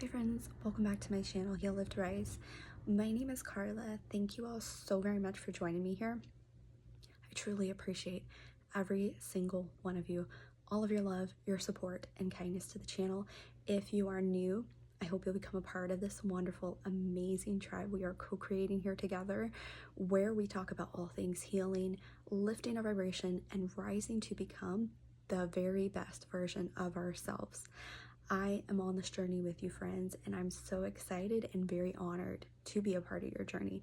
Hi friends, welcome back to my channel, Heal, Lift, Rise. My name is Carla. Thank you all so very much for joining me here. I truly appreciate every single one of you, all of your love, your support, and kindness to the channel. If you are new, I hope you'll become a part of this wonderful, amazing tribe we are co-creating here together, where we talk about all things healing, lifting our vibration, and rising to become the very best version of ourselves. I am on this journey with you, friends, and I'm so excited and very honored to be a part of your journey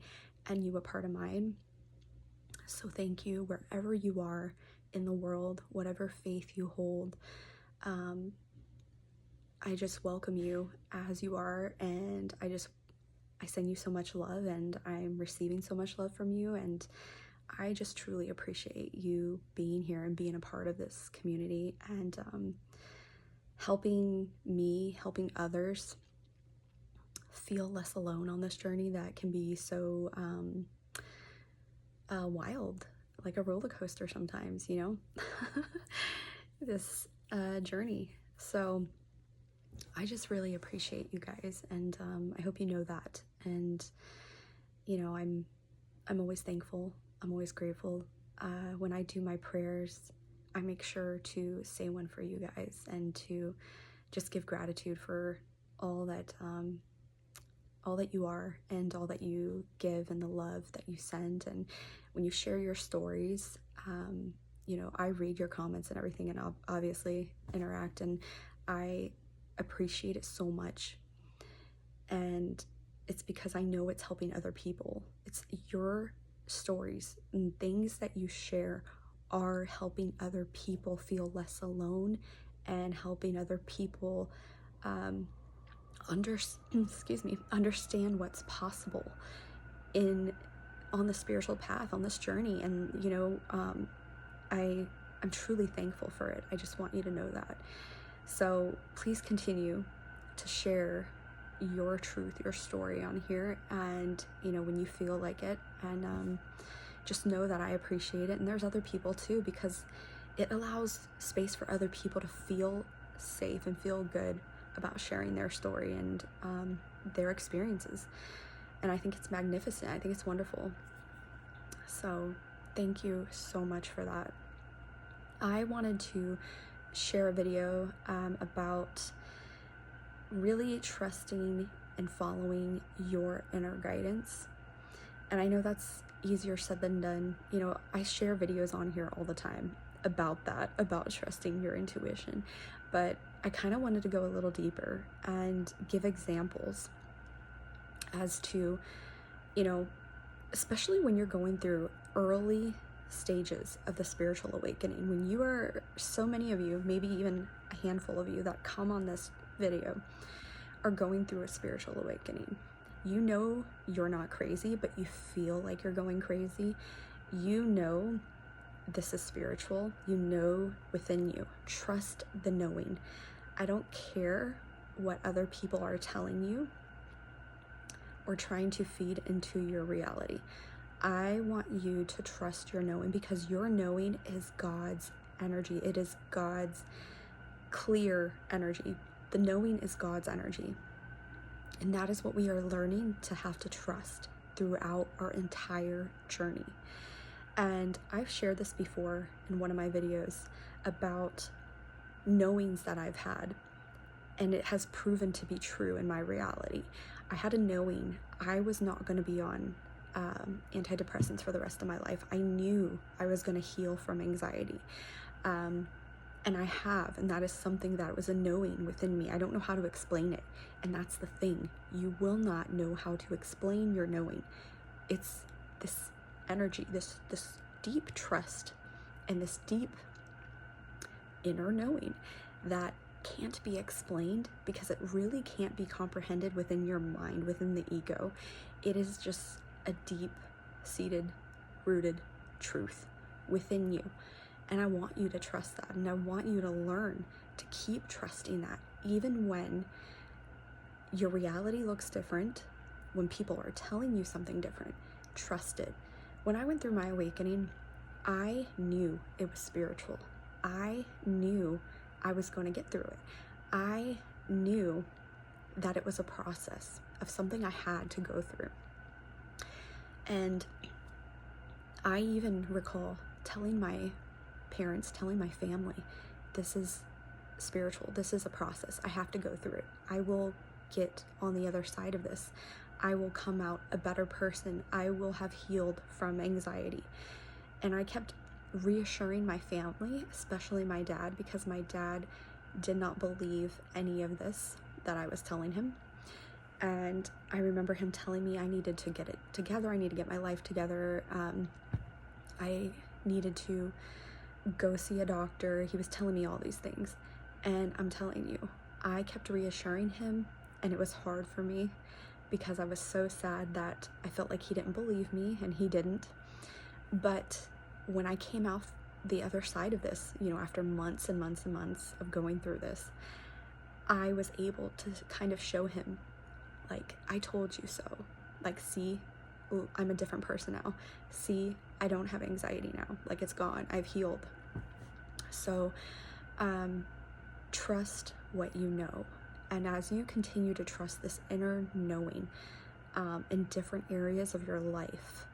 and you a part of mine. So thank you wherever you are in the world, whatever faith you hold. I just welcome you as you are, and I send you so much love, and I'm receiving so much love from you, and I just truly appreciate you being here and being a part of this community, and helping me, helping others feel less alone on this journey that can be so wild, like a roller coaster sometimes, you know, this journey. So I just really appreciate you guys, and I hope you know that. And you know, I'm always thankful. I'm always grateful. When I do my prayers, I make sure to say one for you guys and to just give gratitude for all that you are and all that you give and the love that you send. And when you share your stories, you know, I read your comments and everything, and I'll obviously interact, and I appreciate it so much. And it's because I know it's helping other people. It's your stories and things that you share are helping other people feel less alone and helping other people understand what's possible on the spiritual path, on this journey. And you know, I'm truly thankful for it. I just want you to know that. So please continue to share your truth, your story on here, and you know, when you feel like it, and just know that I appreciate it, and there's other people too, because it allows space for other people to feel safe and feel good about sharing their story and their experiences. And I think it's magnificent. I think it's wonderful. So thank you so much for that. I wanted to share a video about really trusting and following your inner guidance. And I know that's easier said than done. You know, I share videos on here all the time about that, about trusting your intuition, but I kind of wanted to go a little deeper and give examples as to, you know, especially when you're going through early stages of the spiritual awakening, when you are, so many of you, maybe even a handful of you that come on this video are going through a spiritual awakening. You know you're not crazy, but you feel like you're going crazy. You know this is spiritual. You know within you. Trust the knowing. I don't care what other people are telling you or trying to feed into your reality. I want you to trust your knowing, because your knowing is God's energy. It is God's clear energy. The knowing is God's energy. And that is what we are learning to have to trust throughout our entire journey. And I've shared this before in one of my videos about knowings that I've had, and it has proven to be true in my reality. I had a knowing I was not going to be on antidepressants for the rest of my life. I knew I was going to heal from anxiety. And I have, and that is something that was a knowing within me. I don't know how to explain it. And that's the thing. You will not know how to explain your knowing. It's this energy, this deep trust and this deep inner knowing that can't be explained, because it really can't be comprehended within your mind, within the ego. It is just a deep-seated, rooted truth within you. And I want you to trust that, and I want you to learn to keep trusting that, even when your reality looks different, when people are telling you something different. Trust it. When I went through my awakening, I knew it was spiritual. I knew I was going to get through it. I knew that it was a process of something I had to go through. And I even recall telling my parents, telling my family, this is spiritual, this is a process, I have to go through it. I will get on the other side of this. I will come out a better person. I will have healed from anxiety. And I kept reassuring my family, especially my dad, because my dad did not believe any of this that I was telling him. And I remember him telling me I needed to get it together. I need to get my life together. I needed to go see a doctor. He was telling me all these things. And I'm telling you, I kept reassuring him, and it was hard for me because I was so sad that I felt like he didn't believe me, and he didn't. But when I came out the other side of this, you know, after months and months and months of going through this, I was able to kind of show him, like, I told you so. Like, see, I'm a different person now. See, I don't have anxiety now. Like, it's gone. I've healed. So, trust what you know. And as you continue to trust this inner knowing in different areas of your life,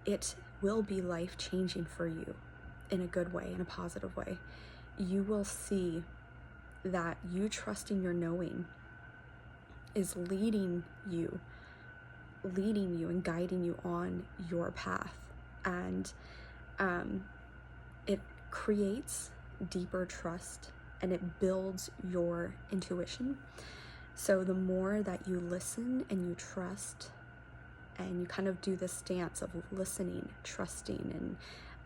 it will be life-changing for you in a good way, in a positive way. You will see that you trusting your knowing is leading you and guiding you on your path. And it creates deeper trust, and it builds your intuition. So the more that you listen and you trust, and you kind of do this dance of listening, trusting,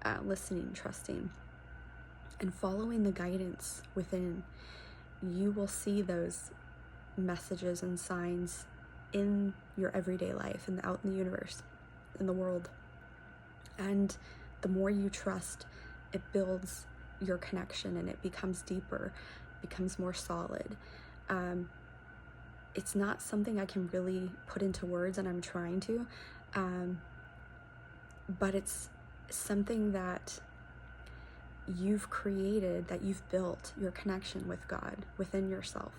and listening, trusting, and following the guidance within, you will see those messages and signs in your everyday life and out in the universe, in the world. And the more you trust, it builds your connection, and it becomes deeper, becomes more solid. It's not something I can really put into words, and I'm trying to, but it's something that you've created, that you've built, your connection with God within yourself.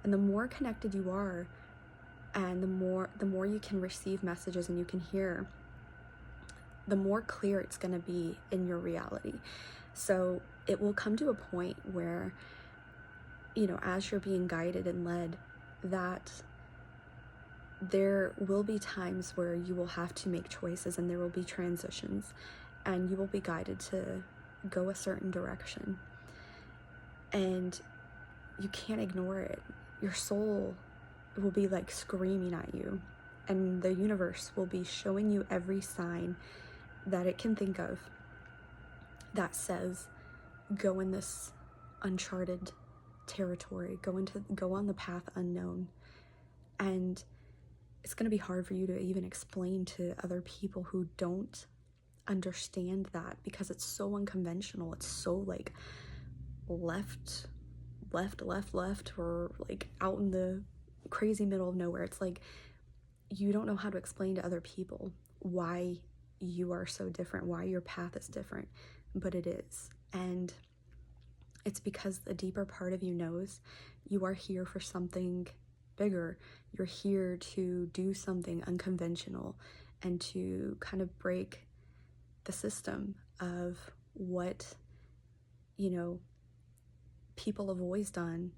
And the more connected you are, and the more you can receive messages and you can hear, the more clear it's going to be in your reality. So it will come to a point where, you know, as you're being guided and led, that there will be times where you will have to make choices, and there will be transitions, and you will be guided to go a certain direction. And you can't ignore it. Your soul will be like screaming at you, and the universe will be showing you every sign that it can think of that says, go in this uncharted territory, go on the path unknown. And it's going to be hard for you to even explain to other people who don't understand that, because it's so unconventional. It's so like left, or like out in the crazy middle of nowhere. It's like you don't know how to explain to other people why you are so different, why your path is different, but it is. And it's because the deeper part of you knows you are here for something bigger. You're here to do something unconventional and to kind of break the system of what, you know, people have always done,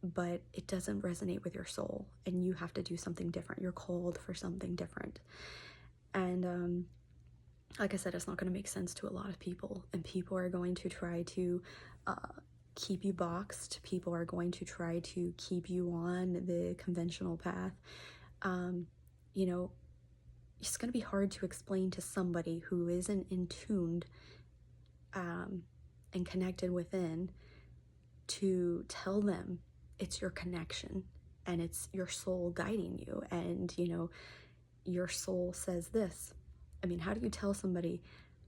but it doesn't resonate with your soul, and you have to do something different. You're called for something different. And like I said, it's not going to make sense to a lot of people, and people are going to try to keep you boxed. People are going to try to keep you on the conventional path. You know, it's going to be hard to explain to somebody who isn't in tuned and connected within, to tell them it's your connection and it's your soul guiding you, and you know, your soul says this. I mean, how do you tell somebody,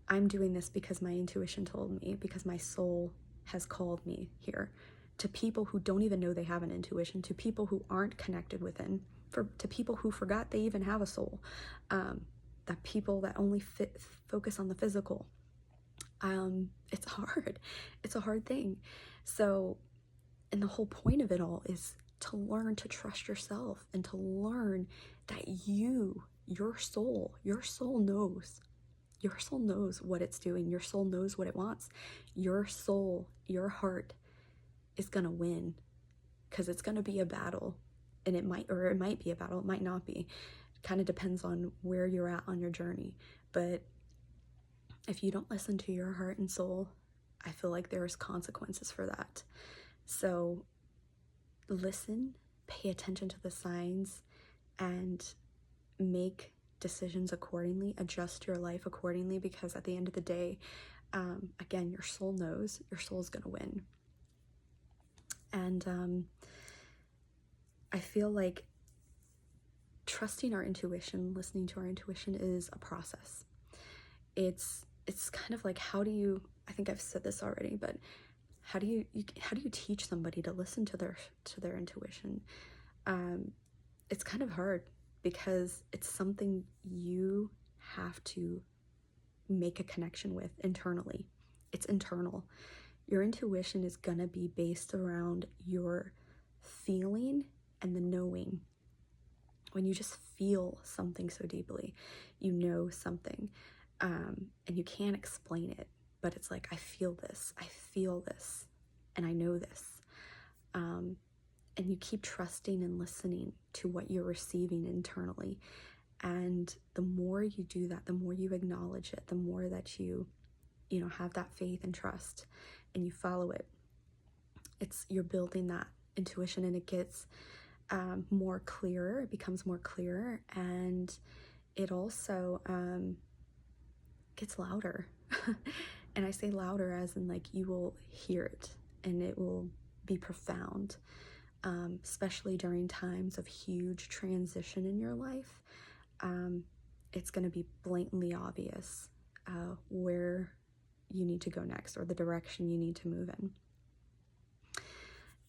I'm doing this because my intuition told me, because my soul has called me here, to people who don't even know they have an intuition, to people who aren't connected within, to people who forgot they even have a soul, that people that only focus on the physical. It's hard. It's a hard thing. So, and the whole point of it all is to learn to trust yourself and to learn that your soul knows. Your soul knows what it's doing. Your soul knows what it wants. Your soul, your heart is going to win, because it's going to be a battle. And it might be a battle. It might not be. It kind of depends on where you're at on your journey. But if you don't listen to your heart and soul, I feel like there's consequences for that. So listen, pay attention to the signs, and make decisions accordingly, adjust your life accordingly, because at the end of the day, again, your soul knows, your soul's gonna win. And I feel like trusting our intuition, listening to our intuition, is a process. It's kind of like, how do you, I think I've said this already, but how do you teach somebody to listen to their intuition? It's kind of hard, because it's something you have to make a connection with internally. It's internal. Your intuition is gonna be based around your feeling and the knowing. When you just feel something so deeply, you know something, and you can't explain it, but it's like, I feel this, and I know this. And you keep trusting and listening to what you're receiving internally. And the more you do that, the more you acknowledge it, the more that you have that faith and trust, and you follow it, you're building that intuition, and it gets more clearer. It becomes more clearer, and it also gets louder. And I say louder as in, like, you will hear it, and it will be profound, especially during times of huge transition in your life. It's going to be blatantly obvious where you need to go next, or the direction you need to move in.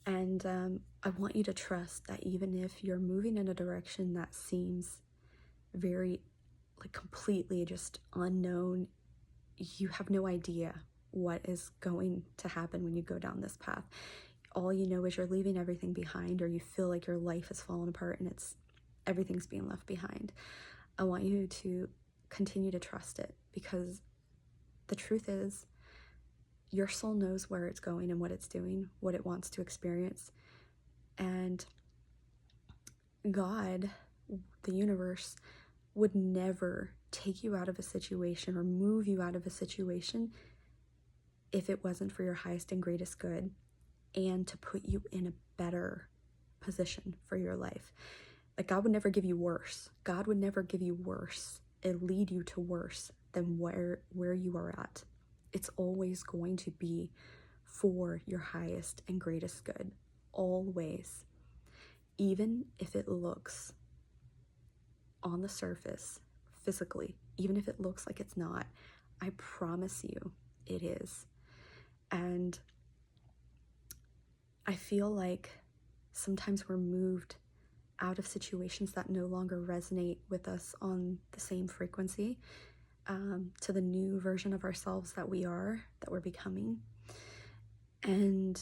And I want you to trust that even if you're moving in a direction that seems very, like, completely just unknown, you have no idea what is going to happen when you go down this path. All you know is you're leaving everything behind, or you feel like your life is falling apart and everything's being left behind. I want you to continue to trust it, because the truth is, your soul knows where it's going and what it's doing, what it wants to experience. And God, the universe, would never take you out of a situation or move you out of a situation if it wasn't for your highest and greatest good, and to put you in a better position for your life. Like, God would never give you worse. God would never give you worse and lead you to worse than where you are at. It's always going to be for your highest and greatest good, always. Even if it looks on the surface, physically, even if it looks like it's not, I promise you it is. And I feel like sometimes we're moved out of situations that no longer resonate with us on the same frequency, to the new version of ourselves that we're becoming. And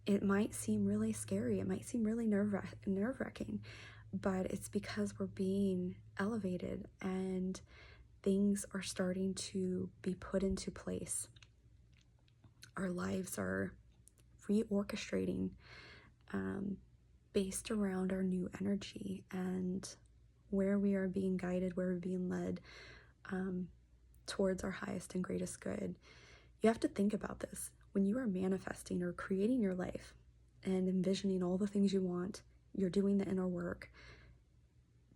it might seem really scary, it might seem really nerve-wracking, but it's because we're being elevated and things are starting to be put into place. Our lives are reorchestrating, based around our new energy and where we are being guided, where we're being led, towards our highest and greatest good. You have to think about this. When you are manifesting or creating your life and envisioning all the things you want, you're doing the inner work,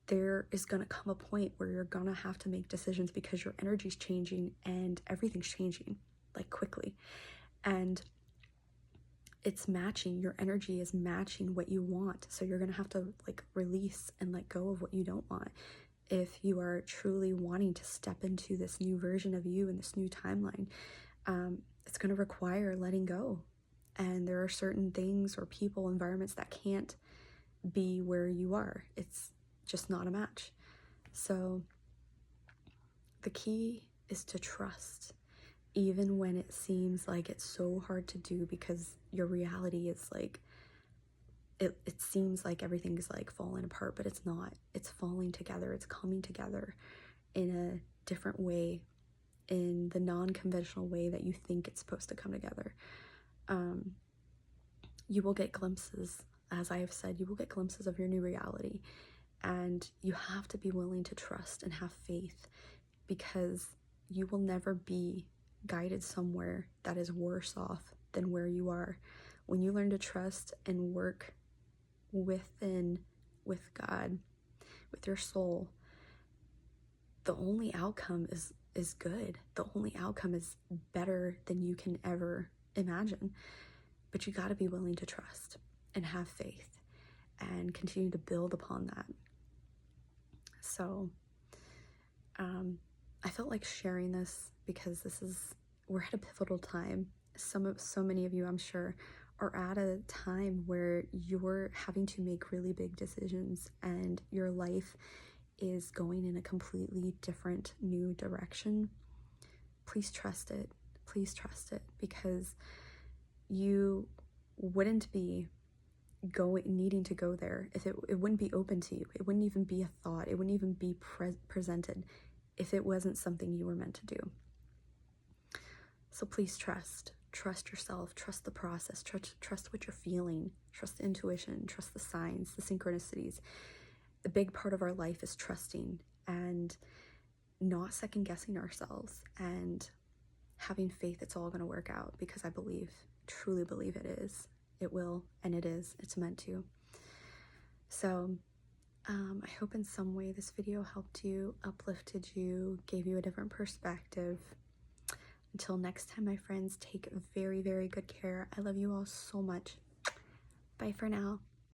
there is going to come a point where you're going to have to make decisions, because your energy's changing and everything's changing, like, quickly. And it's matching, your energy is matching what you want. So you're going to have to, like, release and let go of what you don't want, if you are truly wanting to step into this new version of you and this new timeline. It's going to require letting go. And there are certain things or people, environments that can't be where you are. It's just not a match. So the key is to trust, even when it seems like it's so hard to do, because your reality is, like, it seems like everything's like falling apart, but it's not. It's falling together. It's coming together in a different way, in the non-conventional way that you think it's supposed to come together. You will get glimpses, as I have said, you will get glimpses of your new reality, and you have to be willing to trust and have faith, because you will never be guided somewhere that is worse off than where you are. When you learn to trust and work within, with God, with your soul, the only outcome is good. The only outcome is better than you can ever imagine. But you got to be willing to trust and have faith and continue to build upon that. So I felt like sharing this because we're at a pivotal time. So many of you, I'm sure, are at a time where you're having to make really big decisions, and your life is going in a completely different new direction. Please trust it. Please trust it, because you wouldn't be needing to go there if it wouldn't be open to you. It wouldn't even be a thought. It wouldn't even be presented if it wasn't something you were meant to do. So please trust yourself, trust the process, trust what you're feeling, trust the intuition, trust the signs, the synchronicities. The big part of our life is trusting and not second guessing ourselves, and having faith it's all going to work out, because I truly believe it is. It will, and it is. It's meant to. So I hope in some way this video helped you, uplifted you, gave you a different perspective. Until next time, my friends, take very, very good care. I love you all so much. Bye for now.